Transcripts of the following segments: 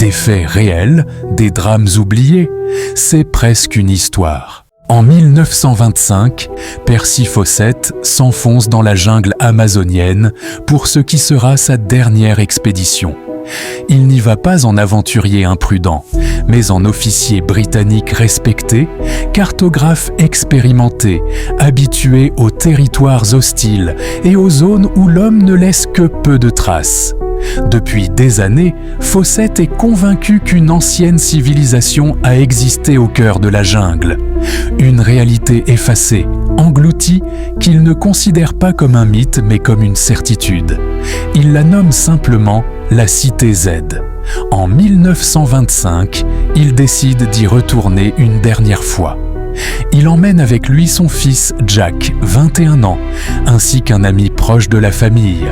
des faits réels, des drames oubliés, c'est presque une histoire. En 1925, Percy Fawcett s'enfonce dans la jungle amazonienne pour ce qui sera sa dernière expédition. Il n'y va pas en aventurier imprudent, mais en officier britannique respecté, cartographe expérimenté, habitué aux territoires hostiles et aux zones où l'homme ne laisse que peu de traces. Depuis des années, Fawcett est convaincu qu'une ancienne civilisation a existé au cœur de la jungle. Une réalité effacée, engloutie, qu'il ne considère pas comme un mythe mais comme une certitude. Il la nomme simplement la Cité Z. En 1925, il décide d'y retourner une dernière fois. Il emmène avec lui son fils Jack, 21 ans, ainsi qu'un ami proche de la famille.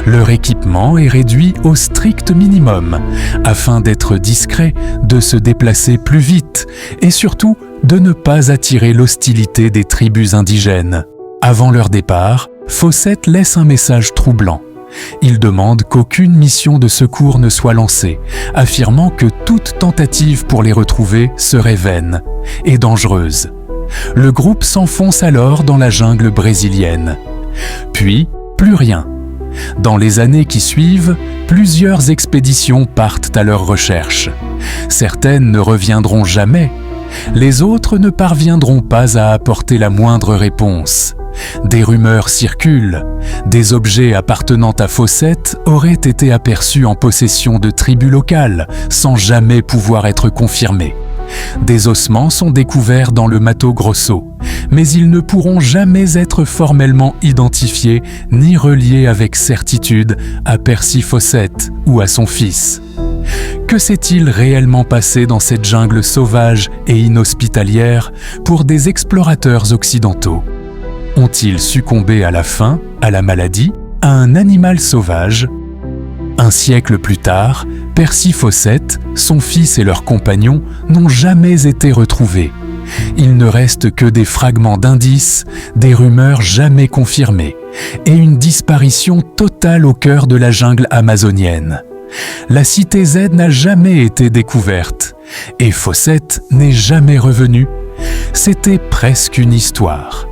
Leur équipement est réduit au strict minimum, afin d'être discret, de se déplacer plus vite et surtout de ne pas attirer l'hostilité des tribus indigènes. Avant leur départ, Fawcett laisse un message troublant. Il demande qu'aucune mission de secours ne soit lancée, affirmant que toute tentative pour les retrouver serait vaine et dangereuse. Le groupe s'enfonce alors dans la jungle brésilienne. Puis, plus rien. Dans les années qui suivent, plusieurs expéditions partent à leur recherche. Certaines ne reviendront jamais. Les autres ne parviendront pas à apporter la moindre réponse. Des rumeurs circulent. Des objets appartenant à Fawcett auraient été aperçus en possession de tribus locales, sans jamais pouvoir être confirmés. Des ossements sont découverts dans le Mato Grosso, mais ils ne pourront jamais être formellement identifiés ni reliés avec certitude à Percy Fawcett ou à son fils. Que s'est-il réellement passé dans cette jungle sauvage et inhospitalière pour des explorateurs occidentaux ? Ont-ils succombé à la faim, à la maladie, à un animal sauvage ? Un siècle plus tard, Percy Fawcett, son fils et leurs compagnons n'ont jamais été retrouvés. Il ne reste que des fragments d'indices, des rumeurs jamais confirmées, et une disparition totale au cœur de la jungle amazonienne. La Cité Z n'a jamais été découverte, et Fawcett n'est jamais revenu. C'était presque une histoire.